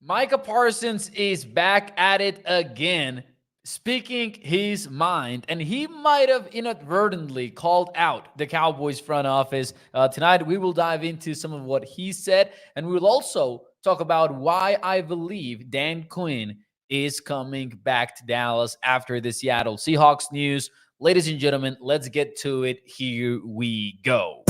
Micah Parsons is back at it again, speaking his mind, and he might have inadvertently called out the Cowboys front office. Tonight, we will dive into some of what he said, and we will also talk about why I believe Dan Quinn is coming back to Dallas after the Seattle Seahawks news. Ladies and gentlemen, let's get to it. Here we go.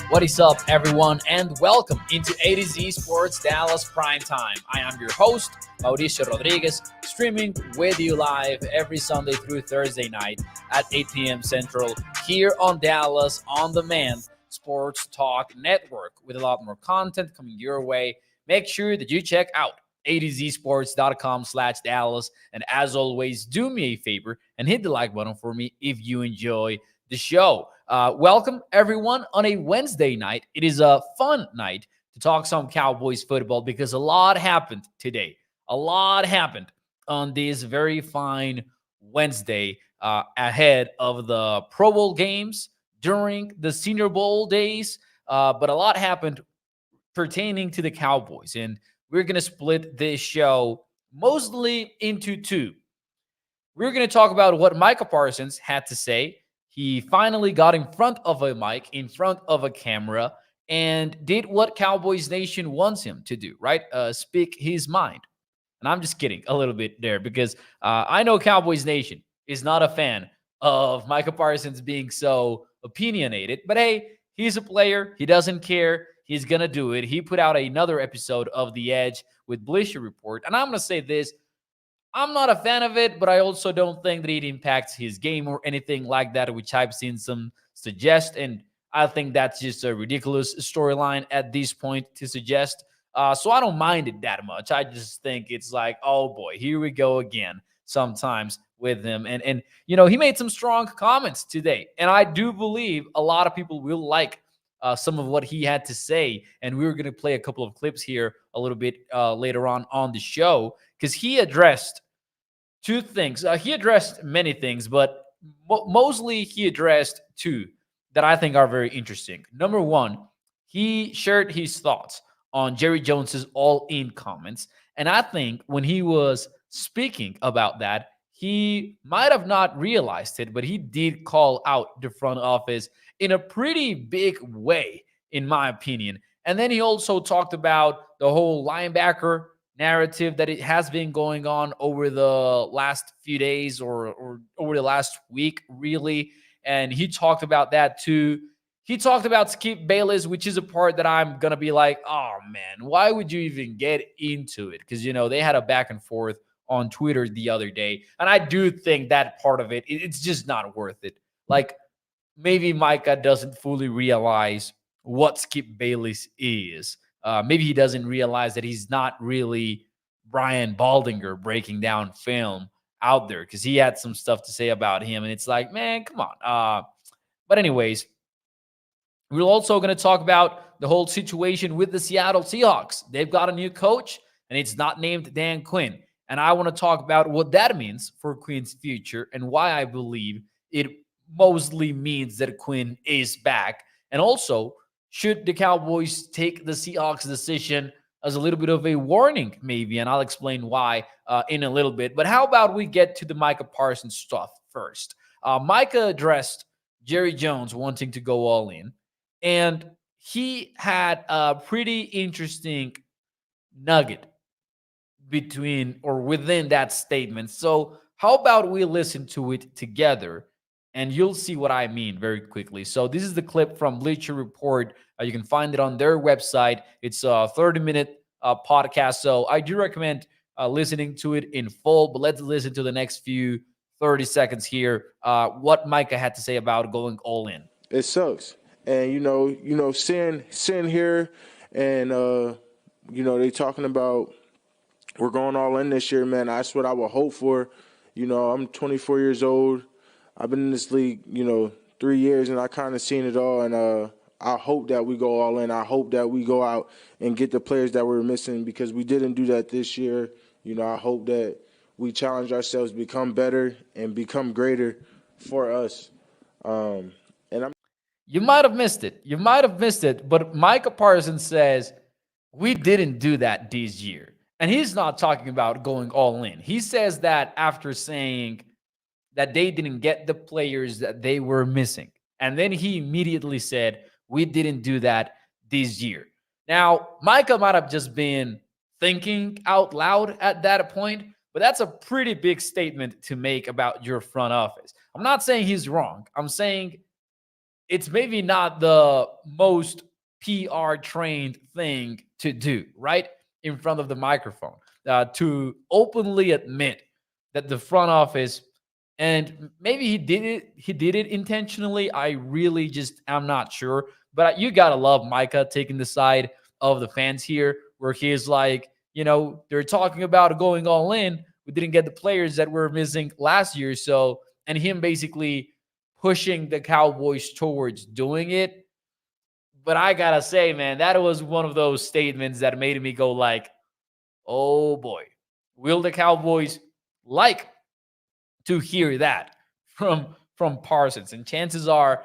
What is up, everyone, and welcome into A to Z Sports Dallas Prime Time. I am your host, Mauricio Rodriguez, streaming with you live every Sunday through Thursday night at 8 p.m. Central here on Dallas On Demand Sports Talk Network with a lot more content coming your way. Make sure that you check out a2zsports.com/Dallas. And as always, do me a favor and hit the like button for me if you enjoy the show. Welcome, everyone, on a Wednesday night. It is a fun night to talk some Cowboys football because a lot happened today. A lot happened on this very fine Wednesday ahead of the Pro Bowl games during the Senior Bowl days. But a lot happened pertaining to the Cowboys. And we're going to split this show mostly into two. We're going to talk about what Micah Parsons had to say. He finally got in front of a mic, in front of a camera, and did what Cowboys Nation wants him to do, right? Speak his mind. And I'm just kidding a little bit there because I know Cowboys Nation is not a fan of Micah Parsons being so opinionated. But hey, he's a player. He doesn't care. He's going to do it. He put out another episode of The Edge with Bleacher Report. And I'm going to say this. I'm not a fan of it, but I also don't think that it impacts his game or anything like that, which I've seen some suggest. And I think that's just a ridiculous storyline at this point to suggest. So I don't mind it that much. I just think it's like, oh boy, here we go again sometimes with him. And he made some strong comments today. And I do believe a lot of people will like some of what he had to say. And we're going to play a couple of clips here a little bit later on the show because he addressed two things. He addressed many things, but mostly he addressed two that I think are very interesting. Number one, he shared his thoughts on Jerry Jones's all-in comments. And I think when he was speaking about that, he might have not realized it, but he did call out the front office in a pretty big way, in my opinion. And then he also talked about the whole linebacker narrative that it has been going on over the last few days or over the last week, really. And he talked about that too. He talked about Skip Bayless, which is a part that I'm going to be like, oh man, why would you even get into it? Because, they had a back and forth on Twitter the other day. And I do think that part of it's just not worth it. Like, maybe Micah doesn't fully realize what Skip Bayless is. Maybe he doesn't realize that he's not really Brian Baldinger breaking down film out there because he had some stuff to say about him. And it's like, man, come on. But anyways, we're also going to talk about the whole situation with the Seattle Seahawks. They've got a new coach, and it's not named Dan Quinn. And I want to talk about what that means for Quinn's future and why I believe it mostly means that Quinn is back. And also, should the Cowboys take the Seahawks decision as a little bit of a warning, maybe? And I'll explain why in a little bit. But how about we get to the Micah Parsons stuff first? Micah addressed Jerry Jones wanting to go all in. And he had a pretty interesting nugget between or within that statement. So how about we listen to it together? And you'll see what I mean very quickly. So this is the clip from Bleacher Report. You can find it on their website. It's a 30-minute podcast. So I do recommend listening to it in full. But let's listen to the next few 30 seconds here. What Micah had to say about going all in. It sucks. And, sitting here and, they talking about we're going all in this year, man. That's what I would hope for. I'm 24 years old. I've been in this league, 3 years, and I kind of seen it all. And I hope that we go all in. I hope that we go out and get the players that we're missing because we didn't do that this year. I hope that we challenge ourselves, become better, and become greater for us. And I'm You might have missed it. You might have missed it. But Micah Parsons says, we didn't do that this year. And he's not talking about going all in. He says that after saying that they didn't get the players that they were missing. And then he immediately said, we didn't do that this year. Now, Micah might have just been thinking out loud at that point, but that's a pretty big statement to make about your front office. I'm not saying he's wrong. I'm saying it's maybe not the most PR trained thing to do, right? In front of the microphone, to openly admit that the front office, and maybe he did it intentionally. I really just am not sure. But you gotta love Micah taking the side of the fans here, where he is like, they're talking about going all in. We didn't get the players that were missing last year. So, and him basically pushing the Cowboys towards doing it. But I gotta say, man, that was one of those statements that made me go like, oh boy, will the Cowboys like to hear that from Parsons? And chances are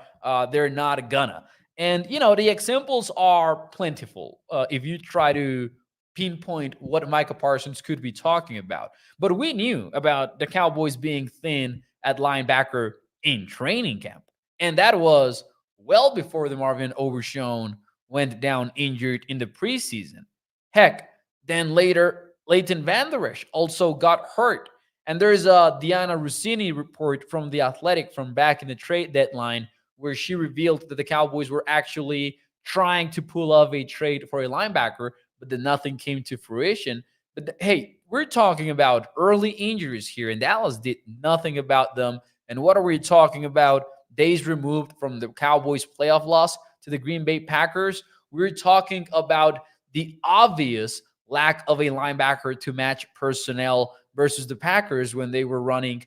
they're not gonna. And the examples are plentiful if you try to pinpoint what Micah Parsons could be talking about. But we knew about the Cowboys being thin at linebacker in training camp, and that was well before the Marvin Overshown went down injured in the preseason. Heck, then later Leighton Van Der Esch also got hurt. And there's a Diana Rossini report from The Athletic from back in the trade deadline where she revealed that the Cowboys were actually trying to pull off a trade for a linebacker, but then nothing came to fruition. But hey, we're talking about early injuries here, and Dallas did nothing about them. And what are we talking about? Days removed from the Cowboys' playoff loss to the Green Bay Packers. We're talking about the obvious lack of a linebacker to match personnel versus the Packers when they were running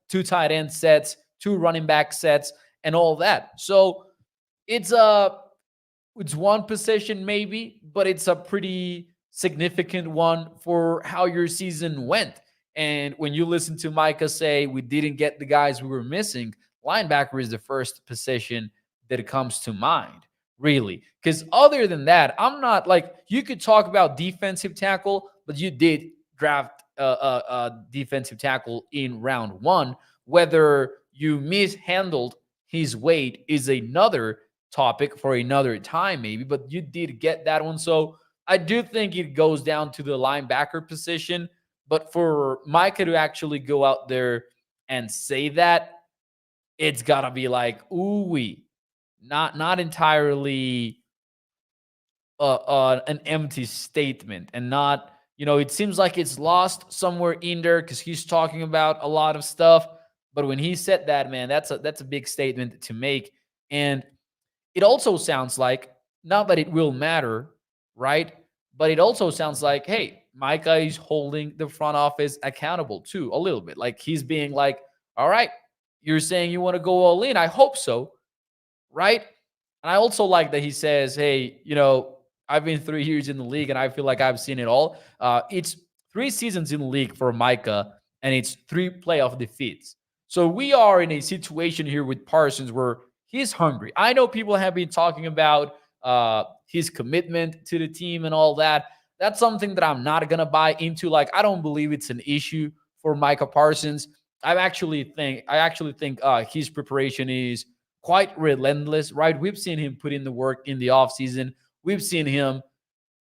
two tight end sets, two running back sets, and all that. So it's one position maybe, but it's a pretty significant one for how your season went. And when you listen to Micah say we didn't get the guys we were missing, linebacker is the first position that comes to mind, really. Because other than that, I'm not like, you could talk about defensive tackle, but you did draft a defensive tackle in round one. Whether you mishandled his weight is another topic for another time, maybe, but you did get that one. So I do think it goes down to the linebacker position. But for Micah to actually go out there and say that, it's gotta be like, ooh wee, not entirely an empty statement, and not, it seems like it's lost somewhere in there because he's talking about a lot of stuff. But when he said that, man, that's a big statement to make. And it also sounds like, not that it will matter, right? But it also sounds like, hey, Micah is holding the front office accountable too, a little bit. Like he's being like, all right, you're saying you want to go all in. I hope so, right? And I also like that he says, hey, I've been 3 years in the league and I feel like I've seen it all. It's 3 seasons in the league for Micah, and it's 3 playoff defeats. So we are in a situation here with Parsons where he's hungry. I know people have been talking about his commitment to the team and all that. That's something that I'm not going to buy into. Like, I don't believe it's an issue for Micah Parsons. I actually think his preparation is quite relentless, right? We've seen him put in the work in the offseason. We've seen him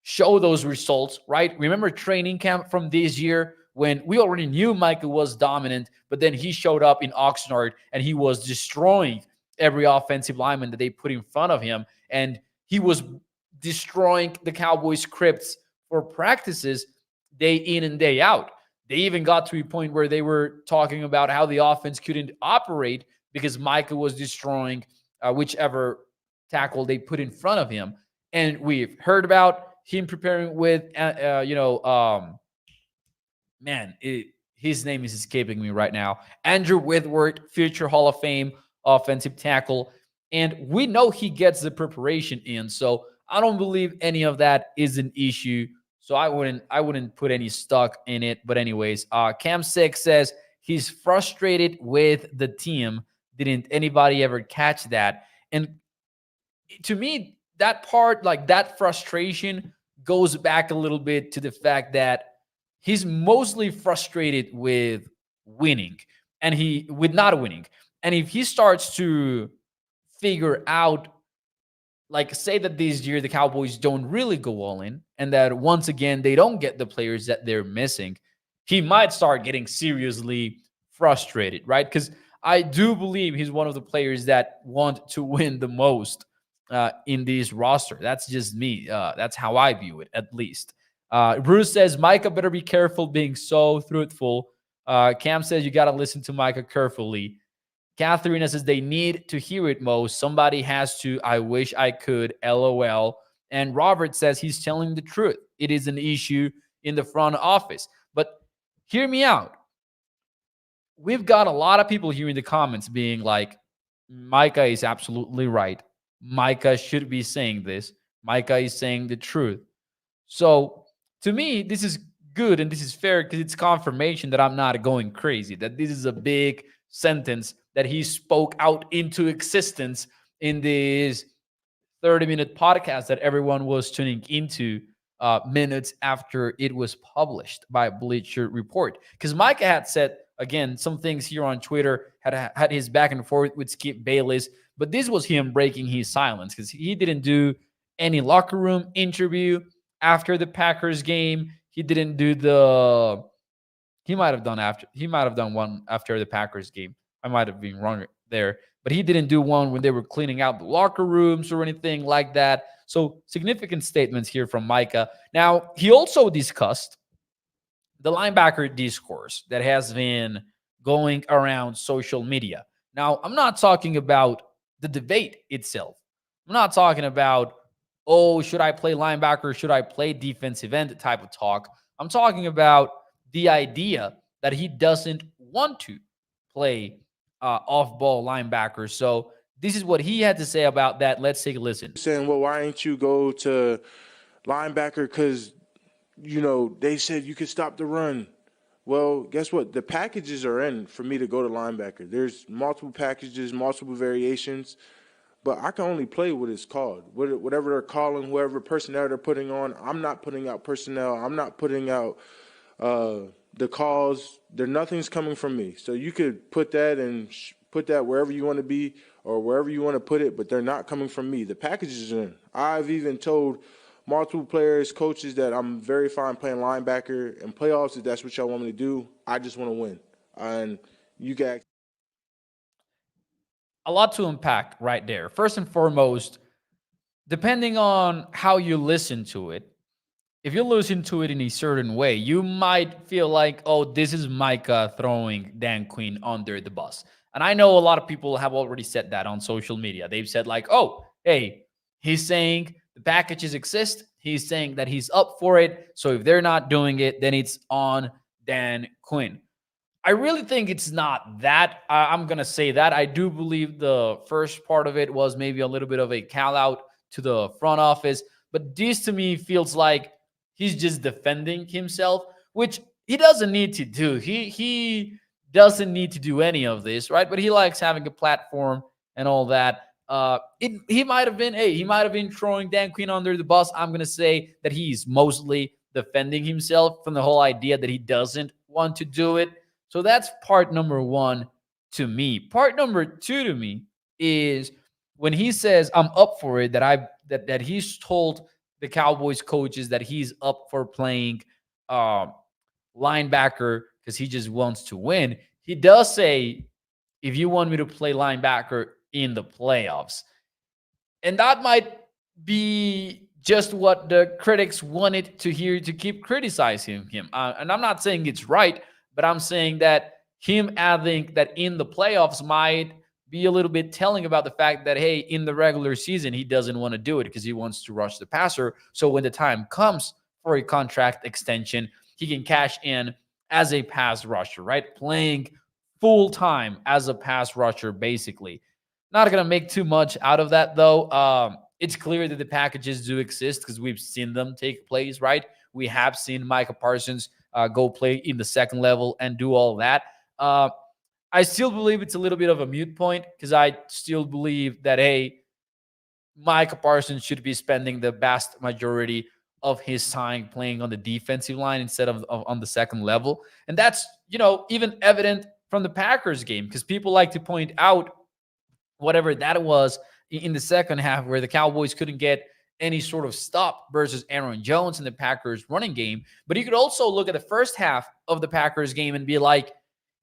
show those results, right? Remember training camp from this year when we already knew Micah was dominant, but then he showed up in Oxnard and he was destroying every offensive lineman that they put in front of him. And he was destroying the Cowboys scripts for practices day in and day out. They even got to a point where they were talking about how the offense couldn't operate because Micah was destroying whichever tackle they put in front of him. And we've heard about him preparing with, his name is escaping me right now, Andrew Whitworth, future Hall of Fame offensive tackle. And we know he gets the preparation in. So I don't believe any of that is an issue. So I wouldn't put any stock in it. But anyways, Cam 6 says he's frustrated with the team Didn't anybody ever catch that? And to me, that part, like that frustration, goes back a little bit to the fact that he's mostly frustrated with winning and he with not winning. And if he starts to figure out, like, say that this year the Cowboys don't really go all in and that once again they don't get the players that they're missing, he might start getting seriously frustrated, right? Because I do believe he's one of the players that want to win the most in this roster. That's just me. That's how I view it, at least. Bruce says Micah better be careful being so truthful. Cam says you got to listen to Micah carefully. Katharina says they need to hear it most. Somebody has to. I wish I could. LOL. And Robert says he's telling the truth. It is an issue in the front office. But hear me out. We've got a lot of people here in the comments being like, Micah is absolutely right. Micah should be saying this. Micah is saying the truth. So to me, this is good and this is fair because it's confirmation that I'm not going crazy, that this is a big sentence that he spoke out into existence in this 30-minute podcast that everyone was tuning into minutes after it was published by Bleacher Report. Because Micah had said, again, some things here on Twitter, had his back and forth with Skip Bayless, but this was him breaking his silence because he didn't do any locker room interview after the Packers game. He didn't do he might have done one after the Packers game. I might have been wrong there, but he didn't do one when they were cleaning out the locker rooms or anything like that. So significant statements here from Micah. Now, he also discussed the linebacker discourse that has been going around social media. Now, I'm not talking about the debate itself. I'm not talking about, oh, should I play linebacker? Should I play defensive end type of talk? I'm talking about the idea that he doesn't want to play off-ball linebacker. So this is what he had to say about that. Let's take a listen. Saying, well, why ain't you go to linebacker? Because, they said you could stop the run. Well, guess what? The packages are in for me to go to linebacker. There's multiple packages, multiple variations, but I can only play what it's called. Whatever they're calling, whoever personnel they're putting on, I'm not putting out personnel. I'm not putting out the calls. Nothing's coming from me. So you could put that and put that wherever you want to be or wherever you want to put it, but they're not coming from me. The packages are in. I've even told multiple players, coaches, that I'm very fine playing linebacker and playoffs. If that's what y'all want me to do, I just want to win. And you guys. A lot to unpack right there. First and foremost, depending on how you listen to it, if you listen to it in a certain way, you might feel like, oh, this is Micah throwing Dan Quinn under the bus. And I know a lot of people have already said that on social media. They've said like, oh, hey, he's saying the packages exist. He's saying that he's up for it. So if they're not doing it, then it's on Dan Quinn. I really think it's not that. I'm going to say that. I do believe the first part of it was maybe a little bit of a call out to the front office. But this to me feels like he's just defending himself, which he doesn't need to do. He doesn't need to do any of this, right? But he likes having a platform and all that. He might have been throwing Dan Quinn under the bus. I'm gonna say that he's mostly defending himself from the whole idea that he doesn't want to do it. So that's part number one to me. Part number two to me is when he says I'm up for it, that he's told the Cowboys coaches that he's up for playing linebacker because he just wants to win. He does say, if you want me to play linebacker in the playoffs. And that might be just what the critics wanted to hear to keep criticizing him. And I'm not saying it's right, but I'm saying that him adding that in the playoffs might be a little bit telling about the fact that, hey, in the regular season, he doesn't want to do it because he wants to rush the passer. So when the time comes for a contract extension, he can cash in as a pass rusher, right? Playing full time as a pass rusher, basically. Not going to make too much out of that, though. It's clear that the packages do exist because we've seen them take place, right? We have seen Micah Parsons go play in the second level and do all that. I still believe it's a little bit of a mute point because I still believe that, hey, Micah Parsons should be spending the vast majority of his time playing on the defensive line instead of on the second level. And that's, even evident from the Packers game because people like to point out whatever that was in the second half where the Cowboys couldn't get any sort of stop versus Aaron Jones in the Packers running game. But you could also look at the first half of the Packers game and be like,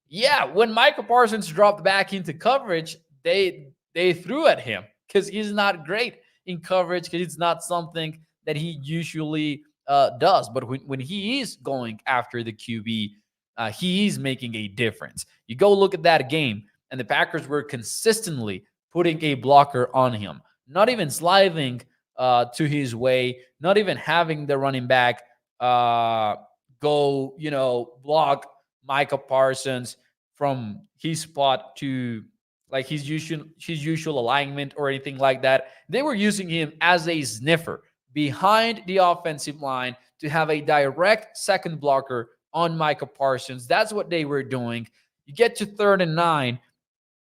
yeah, when Micah Parsons dropped back into coverage, they threw at him because he's not great in coverage because it's not something that he usually does. But when he is going after the QB, he is making a difference. You go look at that game, and the Packers were consistently putting a blocker on him, not even sliding to his way, not even having the running back go, block Micah Parsons from his spot to like his usual alignment or anything like that. They were using him as a sniffer behind the offensive line to have a direct second blocker on Micah Parsons. That's what they were doing. You get to 3rd and 9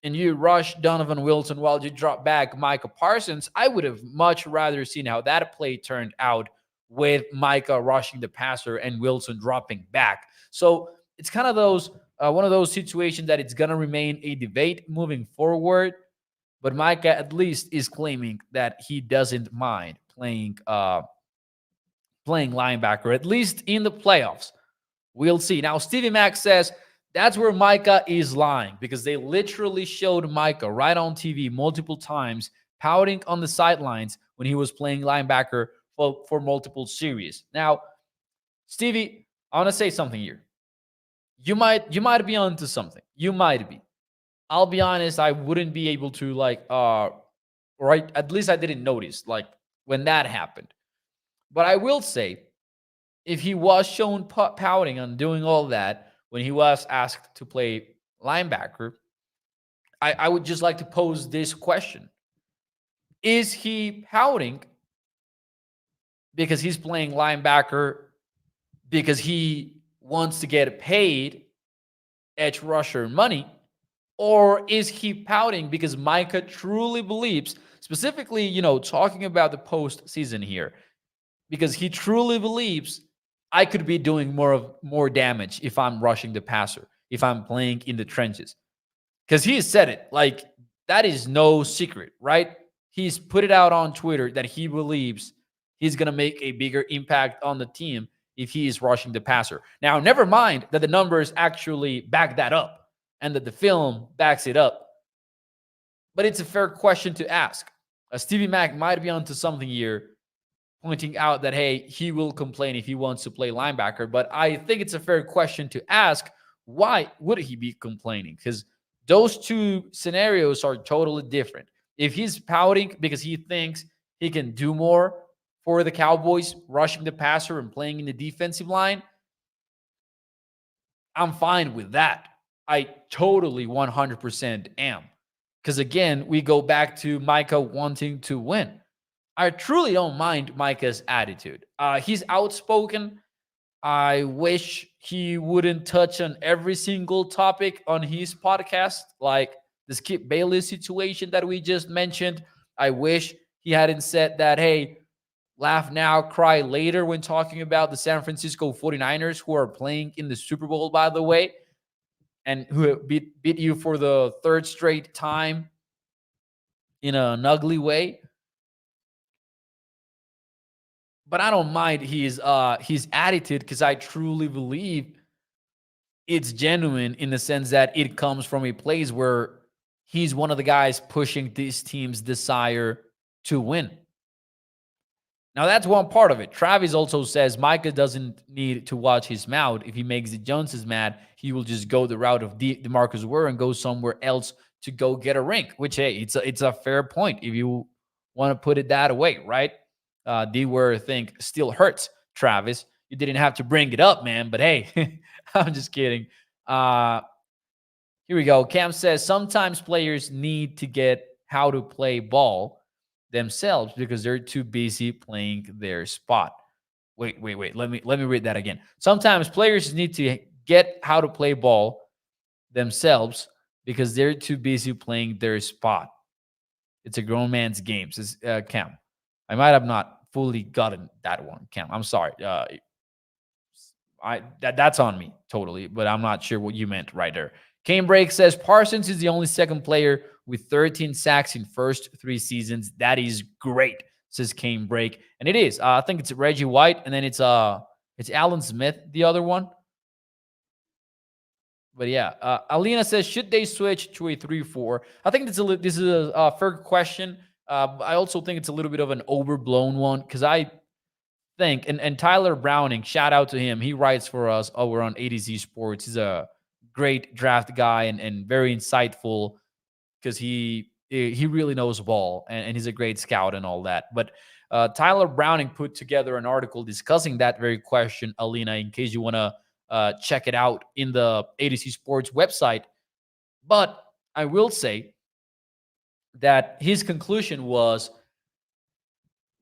and you rush Donovan Wilson while you drop back Micah Parsons. I would have much rather seen how that play turned out with Micah rushing the passer and Wilson dropping back. So it's kind of one of those situations that it's going to remain a debate moving forward. But Micah at least is claiming that he doesn't mind playing linebacker, at least in the playoffs. We'll see. Now, Stevie Mack says that's where Micah is lying because they literally showed Micah right on TV multiple times pouting on the sidelines when he was playing linebacker for multiple series. Now, Stevie, I want to say something here. You might be onto something. You might be. I'll be honest, I wouldn't be able to right? At least I didn't notice when that happened. But I will say, if he was shown pouting and doing all that when he was asked to play linebacker, I would just like to pose this question. Is he pouting because he's playing linebacker because he wants to get paid edge rusher money? Or is he pouting because Micah truly believes, specifically, talking about the postseason here, because he truly believes I could be doing more damage if I'm rushing the passer, if I'm playing in the trenches. Because he has said it. That is no secret, right? He's put it out on Twitter that he believes he's going to make a bigger impact on the team if he is rushing the passer. Now, never mind that the numbers actually back that up and that the film backs it up. But it's a fair question to ask. Stevie Mack might be onto something here, pointing out that, hey, he will complain if he wants to play linebacker. But I think it's a fair question to ask, why would he be complaining? Because those two scenarios are totally different. If he's pouting because he thinks he can do more for the Cowboys, rushing the passer and playing in the defensive line, I'm fine with that. I totally 100% am. Because again, we go back to Micah wanting to win. I truly don't mind Micah's attitude. He's outspoken. I wish he wouldn't touch on every single topic on his podcast, like the Skip Bayless situation that we just mentioned. I wish he hadn't said that, hey, laugh now, cry later when talking about the San Francisco 49ers, who are playing in the Super Bowl, by the way, and who beat you for the 3rd straight time in an ugly way. But I don't mind his attitude because I truly believe it's genuine in the sense that it comes from a place where he's one of the guys pushing this team's desire to win. Now, that's one part of it. Travis also says Micah doesn't need to watch his mouth. If he makes the Joneses mad, he will just go the route of DeMarcus Ware and go somewhere else to go get a ring, which, hey, it's a fair point if you want to put it that way, right? D-Ware think still hurts, Travis. You didn't have to bring it up, man, but hey, I'm just kidding. Here we go. Cam says sometimes players need to get how to play ball themselves because they're too busy playing their spot. Wait. Let me read that again. Sometimes players need to get how to play ball themselves because they're too busy playing their spot. It's a grown man's game, says Cam. I might have not fully gotten that one, Cam. I'm sorry. That's on me totally, but I'm not sure what you meant right there. Kane Break says Parsons is the only second player with 13 sacks in first 3 seasons. That is great, says Kane Break, and it is. I think it's Reggie White, and then it's Alan Smith, the other one. But yeah, Alina says, should they switch to a 3-4? I think this is a fair question. I also think it's a little bit of an overblown one because I think, and Tyler Browning, shout out to him. He writes for us over on ADZ Sports. He's a great draft guy and very insightful because he really knows ball and he's a great scout and all that. But Tyler Browning put together an article discussing that very question, Alina, in case you want to check it out in the ADC Sports website. But I will say that his conclusion was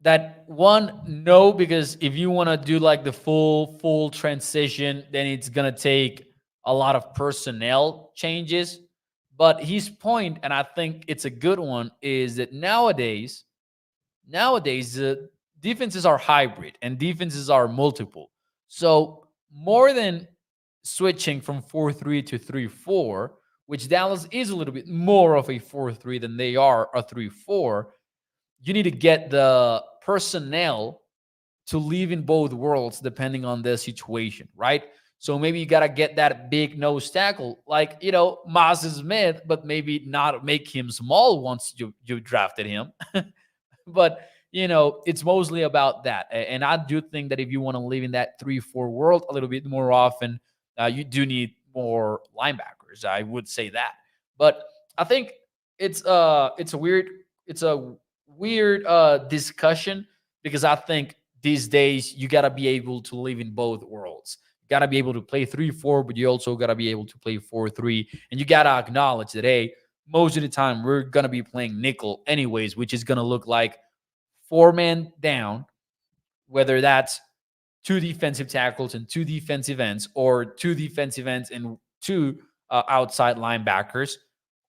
that one, no, because if you want to do like the full transition, then it's going to take a lot of personnel changes. But his point, and I think it's a good one, is that nowadays defenses are hybrid and defenses are multiple. So more than switching from 4-3 to 3-4, which Dallas is a little bit more of a 4-3 than they are a 3-4, you need to get the personnel to live in both worlds depending on the situation, right? So maybe you got to get that big nose tackle like, Maz Smith, but maybe not make him small once you drafted him. But, it's mostly about that. And I do think that if you want to live in that 3-4 world a little bit more often, you do need more linebackers. I would say that. But I think it's a weird discussion because I think these days you got to be able to live in both worlds. You got to be able to play 3-4, but you also got to be able to play 4-3. And you got to acknowledge that, hey, most of the time we're going to be playing nickel anyways, which is going to look like 4-man down, whether that's 2 defensive tackles and 2 defensive ends, or 2 defensive ends and 2 outside linebackers,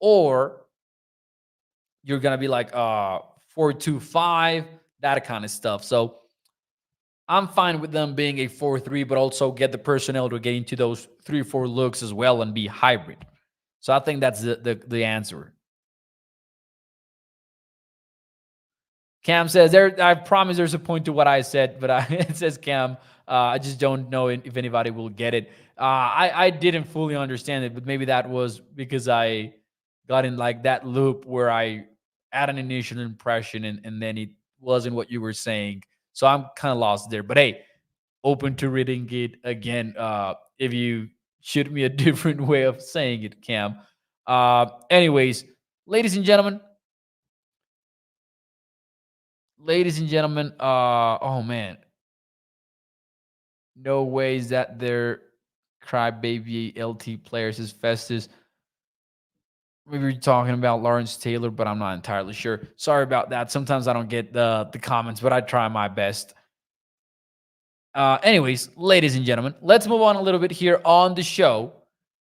or you're going to be like 4-2-5, that kind of stuff. So I'm fine with them being a 4-3, but also get the personnel to get into those 3-4 looks as well and be hybrid. So I think that's the answer. Cam says, I promise there's a point to what I said, but it says Cam, I just don't know if anybody will get it. I didn't fully understand it, but maybe that was because I got in like that loop where I had an initial impression and then it wasn't what you were saying. So I'm kind of lost there. But hey, open to reading it again if you shoot me a different way of saying it, Cam. Anyways, ladies and gentlemen, oh man, no ways that they're crybaby LT players is Festus. We were talking about Lawrence Taylor, but I'm not entirely sure. Sorry about that. Sometimes I don't get the comments, but I try my best. Anyways, ladies and gentlemen, let's move on a little bit here on the show,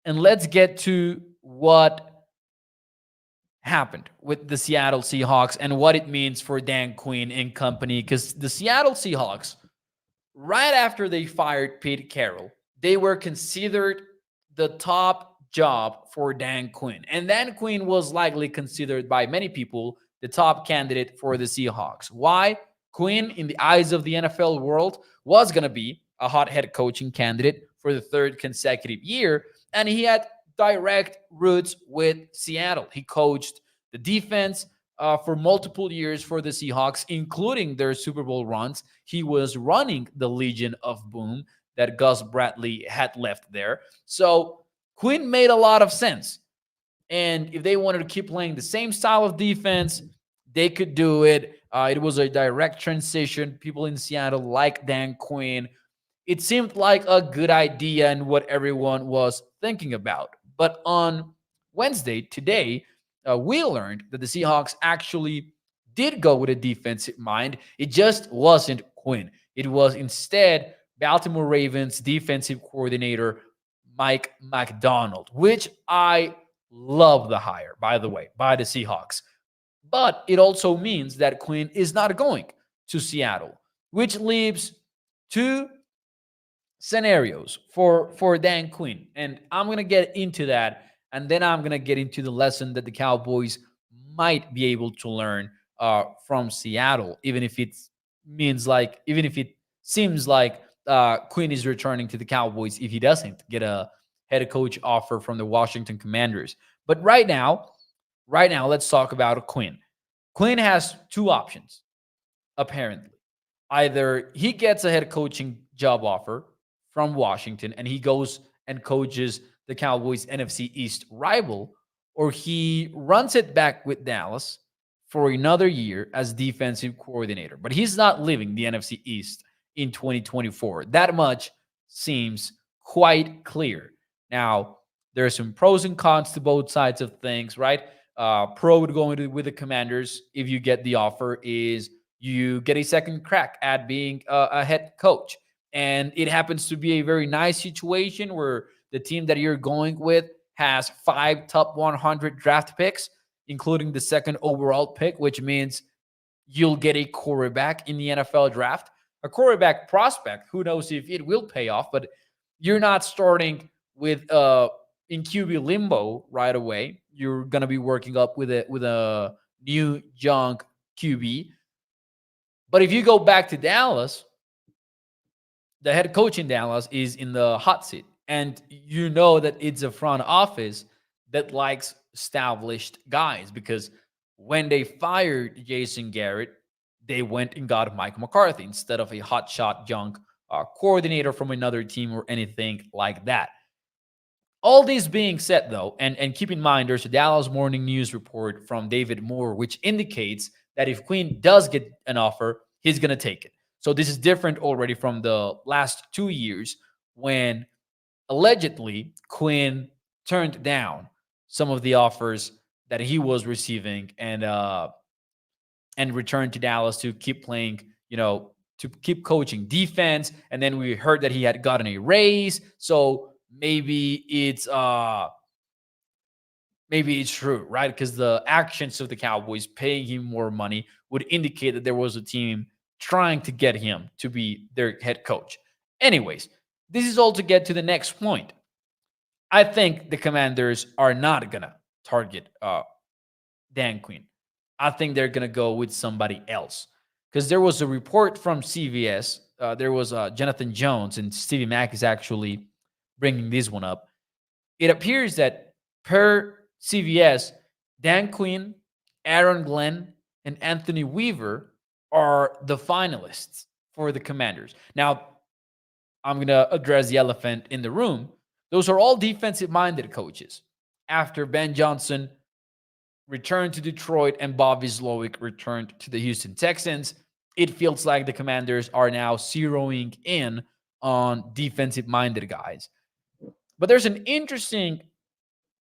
and let's get to what happened with the Seattle Seahawks and what it means for Dan Quinn and company. Because the Seattle Seahawks, right after they fired Pete Carroll, they were considered the top job for Dan Quinn. And Dan Quinn was likely considered by many people the top candidate for the Seahawks. Why? Quinn, in the eyes of the NFL world, was going to be a hot head coaching candidate for the 3rd consecutive year. And he had direct roots with Seattle. He coached the defense for multiple years for the Seahawks, including their Super Bowl runs. He was running the Legion of Boom that Gus Bradley had left there. So Quinn made a lot of sense. And if they wanted to keep playing the same style of defense, they could do it. It was a direct transition. People in Seattle like Dan Quinn. It seemed like a good idea and what everyone was thinking about. But on Wednesday, today, we learned that the Seahawks actually did go with a defensive mind. It just wasn't Quinn. It was instead Baltimore Ravens defensive coordinator Mike Macdonald, which I love the hire, by the way, by the Seahawks. But it also means that Quinn is not going to Seattle, which leaves two scenarios for Dan Quinn. And I'm going to get into that. And then I'm going to get into the lesson that the Cowboys might be able to learn from Seattle, even if it seems like Quinn is returning to the Cowboys if he doesn't get a head coach offer from the Washington Commanders. But right now, let's talk about Quinn. Quinn has two options, apparently. Either he gets a head coaching job offer from Washington and he goes and coaches the Cowboys' NFC East rival, or he runs it back with Dallas for another year as defensive coordinator. But he's not leaving the NFC East in 2024. That much seems quite clear. Now, there are some pros and cons to both sides of things, right? Pro would go into with the Commanders if you get the offer is you get a second crack at being a head coach. And it happens to be a very nice situation where the team that you're going with has 5 top 100 draft picks, including the second overall pick, which means you'll get a quarterback in the NFL draft, a quarterback prospect. Who knows if it will pay off, but you're not starting with in QB limbo right away. You're gonna be working up with a new young QB. But if you go back to Dallas, the head coach in Dallas is in the hot seat. And you know that it's a front office that likes established guys because when they fired Jason Garrett, they went and got Mike McCarthy instead of a hotshot young coordinator from another team or anything like that. All this being said, though, and keep in mind, there's a Dallas Morning News report from David Moore, which indicates that if Quinn does get an offer, he's going to take it. So this is different already from the last 2 years when allegedly Quinn turned down some of the offers that he was receiving and returned to Dallas to keep playing, to keep coaching defense. And then we heard that he had gotten a raise. So maybe it's true, right? Because the actions of the Cowboys paying him more money would indicate that there was a team trying to get him to be their head coach. Anyways, this is all to get to the next point. I think the Commanders are not gonna target Dan Quinn. I think they're gonna go with somebody else because there was a report from CVS. There was Jonathan Jones, and Stevie Mack is actually bringing this one up. It appears that per CVS, Dan Quinn, Aaron Glenn, and Anthony Weaver are the finalists for the Commanders. Now, I'm going to address the elephant in the room. Those are all defensive-minded coaches. After Ben Johnson returned to Detroit and Bobby Slowick returned to the Houston Texans, it feels like the Commanders are now zeroing in on defensive-minded guys. But there's an interesting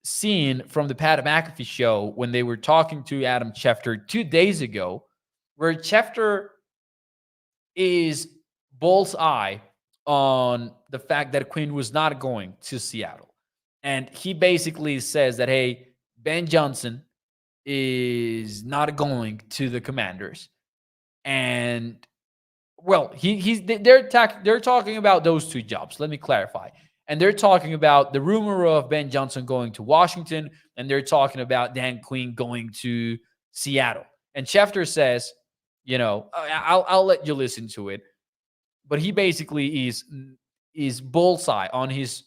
scene from the Pat McAfee show when they were talking to Adam Schefter 2 days ago, where Schefter is bullseye on the fact that Quinn was not going to Seattle. And he basically says that, hey, Ben Johnson is not going to the Commanders. And, well, they're talking about those two jobs. Let me clarify. And they're talking about the rumor of Ben Johnson going to Washington, and they're talking about Dan Quinn going to Seattle. And Schefter says, I'll let you listen to it, but he basically is bullseye on his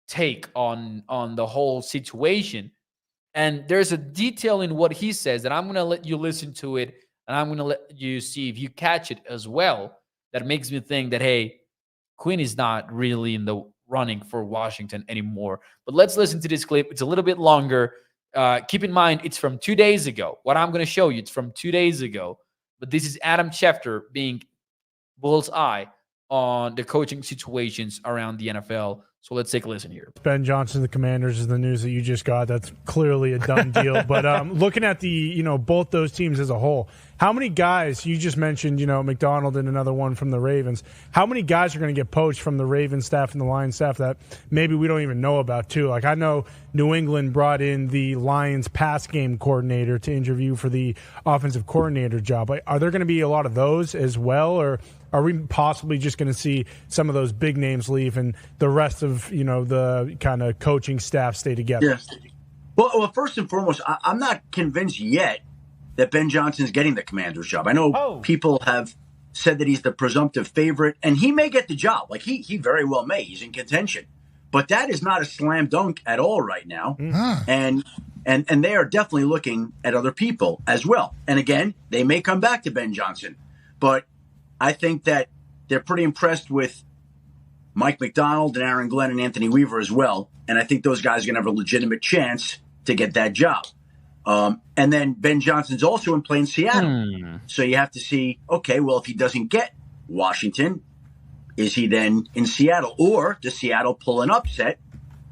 take on the whole situation. And there's a detail in what he says that I'm going to let you listen to it, and I'm going to let you see if you catch it as well. That makes me think that, hey, Quinn is not really in the running for Washington anymore. But let's listen to this clip. It's a little bit longer. Keep in mind, it's from 2 days ago. What I'm going to show you, it's from 2 days ago. But this is Adam Schefter being bullseye on the coaching situations around the NFL. So let's take a listen here. Ben Johnson, the Commanders, is the news that you just got. That's clearly a done deal. But looking at the, both those teams as a whole, how many guys, you just mentioned, McDonald and another one from the Ravens, how many guys are going to get poached from the Ravens staff and the Lions staff that maybe we don't even know about too? Like, I know New England brought in the Lions pass game coordinator to interview for the offensive coordinator job. Are there going to be a lot of those as well, or are we possibly just going to see some of those big names leave and the rest of, the kind of coaching staff stay together? Yes. Well, first and foremost, I'm not convinced yet that Ben Johnson's getting the Commander's job. I know people have said that he's the presumptive favorite, and he may get the job. Like, he very well may. He's in contention. But that is not a slam dunk at all right now. Mm-hmm. And they are definitely looking at other people as well. And again, they may come back to Ben Johnson. But I think that they're pretty impressed with Mike McDonald and Aaron Glenn and Anthony Weaver as well. And I think those guys are going to have a legitimate chance to get that job. And then Ben Johnson's also in play in Seattle. So you have to see, okay, well, if he doesn't get Washington, is he then in Seattle? Or does Seattle pull an upset?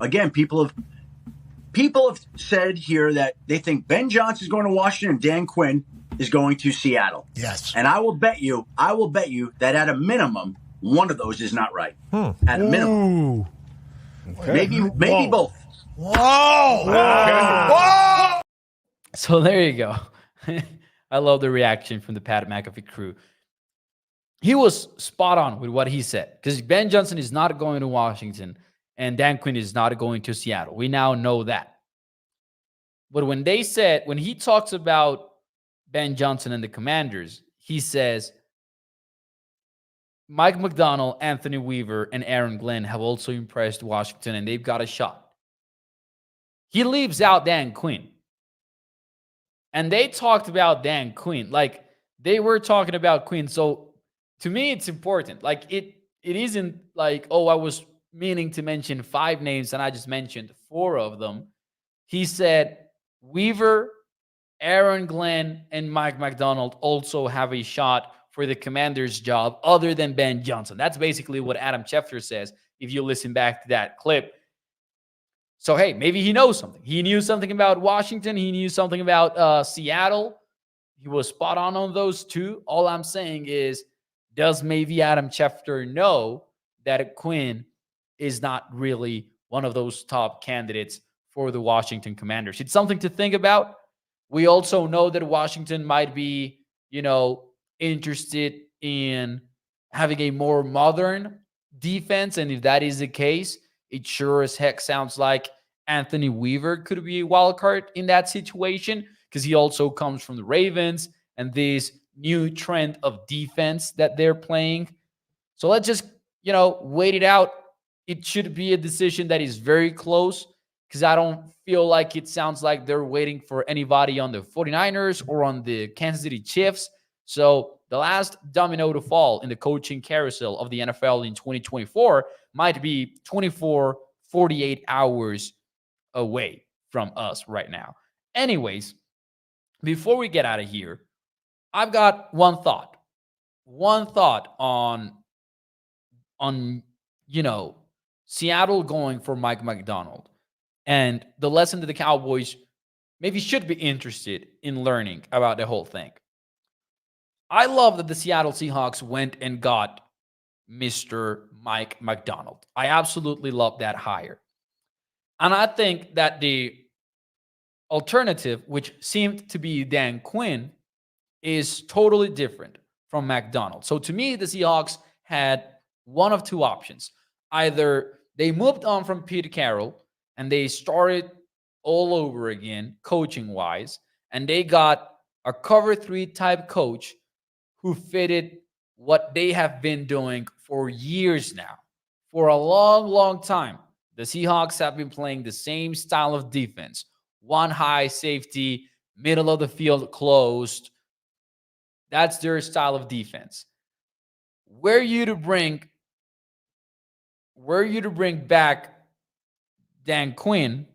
Again, people have said here that they think Ben Johnson's going to Washington and Dan Quinn is going to Seattle. Yes. And I will bet you that at a minimum, one of those is not right. At a minimum. Okay. Maybe both. Whoa! Whoa! So there you go. I love the reaction from the Pat McAfee crew. He was spot on with what he said, because Ben Johnson is not going to Washington and Dan Quinn is not going to Seattle. We now know that. But when he talks about Ben Johnson and the Commanders, he says Mike McDonald, Anthony Weaver, and Aaron Glenn have also impressed Washington, and they've got a shot. He leaves out Dan Quinn. And they talked about Dan Quinn. Like, they were talking about Quinn. So, to me, it's important. Like, it isn't like, I was meaning to mention 5 names, and I just mentioned 4 of them. He said Weaver, Aaron Glenn, and Mike McDonald also have a shot for the Commanders' job other than Ben Johnson. That's basically what Adam Schefter says if you listen back to that clip. So, hey, maybe he knows something. He knew something about Washington. He knew something about Seattle. He was spot on those 2. All I'm saying is, does maybe Adam Schefter know that Quinn is not really one of those top candidates for the Washington Commanders? It's something to think about. We also know that Washington might be, interested in having a more modern defense. And if that is the case, it sure as heck sounds like Anthony Weaver could be a wild card in that situation, because he also comes from the Ravens and this new trend of defense that they're playing. So let's just, wait it out. It should be a decision that is very close, because I don't feel like it sounds like they're waiting for anybody on the 49ers or on the Kansas City Chiefs. So the last domino to fall in the coaching carousel of the NFL in 2024 might be 24, 48 hours away from us right now. Anyways, before we get out of here, I've got one thought on Seattle going for Mike McDonald, and the lesson that the Cowboys maybe should be interested in learning about the whole thing. I love that the Seattle Seahawks went and got Mr. Mike McDonald. I absolutely love that hire. And I think that the alternative, which seemed to be Dan Quinn, is totally different from McDonald. So to me, the Seahawks had one of 2 options. Either they moved on from Pete Carroll and they started all over again, coaching-wise, and they got a cover 3 type coach who fitted what they have been doing for years now. For a long, long time, the Seahawks have been playing the same style of defense. 1 high safety, middle of the field closed. That's their style of defense. Were you to bring back Dan Quinn,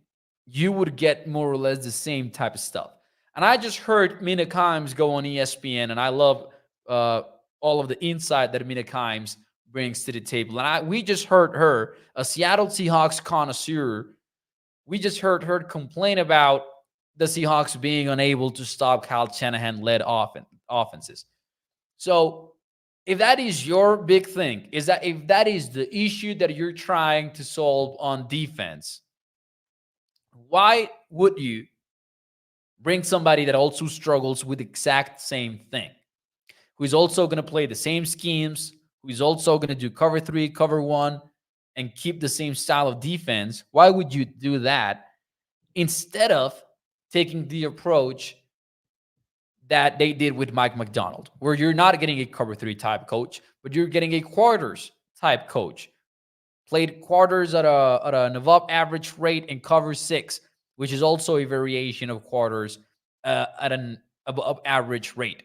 you would get more or less the same type of stuff. And I just heard Mina Kimes go on ESPN, and I love all of the insight that Mina Kimes brings to the table. And we just heard her, a Seattle Seahawks connoisseur, we just heard her complain about the Seahawks being unable to stop Kyle Shanahan-led offenses. So if that is your big thing, if that is the issue that you're trying to solve on defense, why would you bring somebody that also struggles with the exact same thing, who is also going to play the same schemes, who is also going to do cover 3, cover 1, and keep the same style of defense? Why would you do that instead of taking the approach that they did with Mike Macdonald, where you're not getting a cover 3 type coach, but you're getting a quarters type coach? Played quarters at an above average rate and cover 6, which is also a variation of quarters at an above average rate.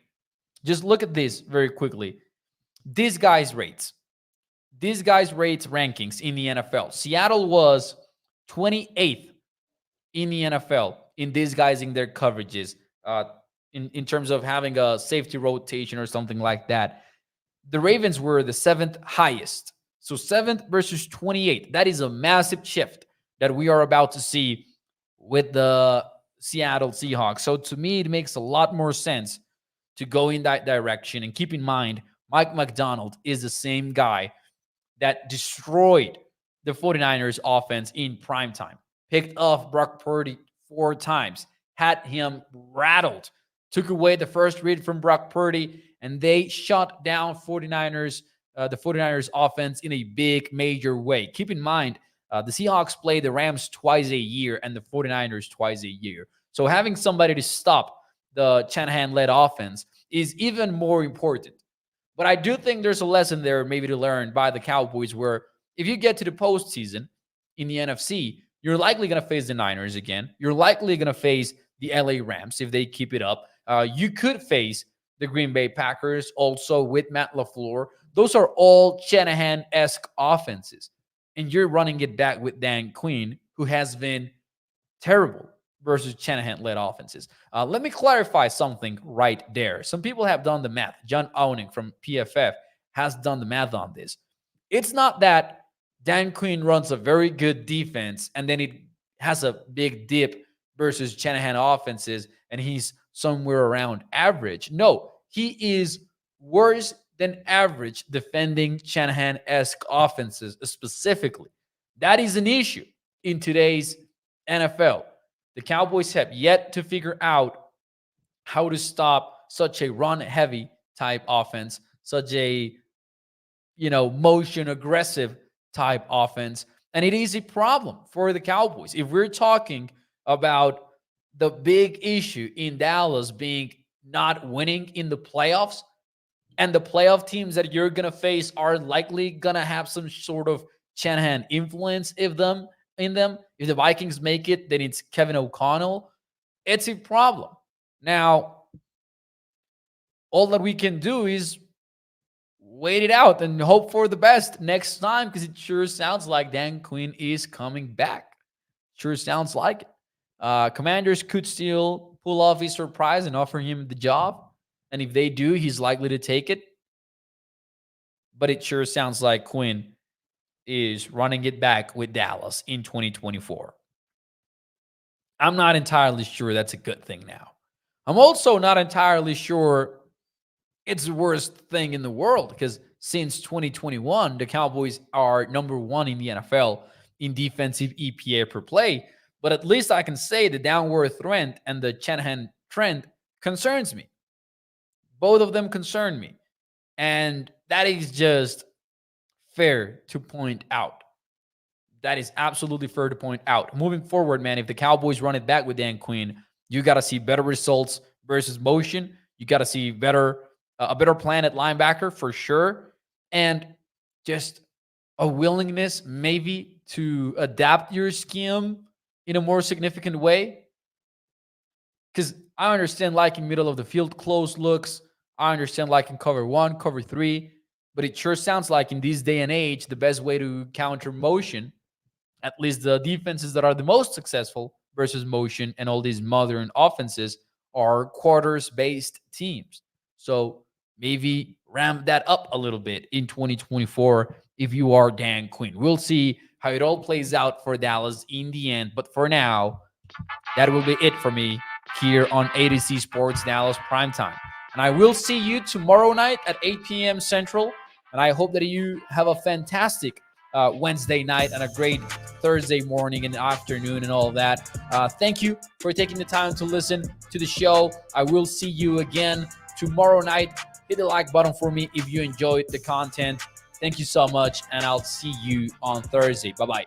Just look at this very quickly. These guys' rates rankings in the NFL. Seattle was 28th in the NFL in disguising their coverages in terms of having a safety rotation or something like that. The Ravens were the 7th highest. So 7th versus 28th. That is a massive shift that we are about to see with the Seattle Seahawks. So to me, it makes a lot more sense to go in that direction. And keep in mind, Mike Macdonald is the same guy that destroyed the 49ers offense in primetime. Picked off Brock Purdy 4 times, had him rattled, took away the first read from Brock Purdy, and they shut down the 49ers offense in a big, major way. Keep in mind, the Seahawks play the Rams twice a year and the 49ers twice a year. So having somebody to stop the Shanahan-led offense is even more important. But I do think there's a lesson there maybe to learn by the Cowboys, where if you get to the postseason in the NFC, you're likely going to face the Niners again. You're likely going to face the LA Rams if they keep it up. You could face the Green Bay Packers also with Matt LaFleur. Those are all Shanahan-esque offenses. And you're running it back with Dan Quinn, who has been terrible versus Shanahan-led offenses. Let me clarify something right there. Some people have done the math. John Owning from PFF has done the math on this. It's not that Dan Quinn runs a very good defense and then it has a big dip versus Shanahan offenses and he's somewhere around average. No, he is worse than average defending Shanahan-esque offenses specifically. That is an issue in today's NFL. The Cowboys have yet to figure out how to stop such a run-heavy type offense, such a, motion aggressive type offense. And it is a problem for the Cowboys. If we're talking about the big issue in Dallas being not winning in the playoffs, and the playoff teams that you're going to face are likely going to have some sort of Shanahan influence in them. If the Vikings make it, then it's Kevin O'Connell. It's a problem. Now, all that we can do is wait it out and hope for the best next time, because it sure sounds like Dan Quinn is coming back. Sure sounds like it. Commanders could still pull off a surprise and offer him the job. And if they do, he's likely to take it. But it sure sounds like Quinn is running it back with Dallas in 2024. I'm not entirely sure that's a good thing now. I'm also not entirely sure it's the worst thing in the world, because since 2021, the Cowboys are number 1 in the NFL in defensive EPA per play. But at least I can say the downward trend and the Shanahan trend concerns me. Both of them concern me. And that is just fair to point out. That is absolutely fair to point out. Moving forward, man, if the Cowboys run it back with Dan Quinn, you got to see better results versus motion. You got to see a better plan at linebacker for sure. And just a willingness maybe to adapt your scheme in a more significant way. Because I understand liking middle of the field close looks. I understand liking cover 1, cover 3. But it sure sounds like in this day and age, the best way to counter motion, at least the defenses that are the most successful versus motion and all these modern offenses, are quarters-based teams. So maybe ramp that up a little bit in 2024 if you are Dan Quinn. We'll see how it all plays out for Dallas in the end. But for now, that will be it for me here on A2C Sports Dallas Primetime. And I will see you tomorrow night at 8 p.m. Central. And I hope that you have a fantastic Wednesday night and a great Thursday morning and afternoon and all of that. Thank you for taking the time to listen to the show. I will see you again tomorrow night. Hit the like button for me if you enjoyed the content. Thank you so much, and I'll see you on Thursday. Bye-bye.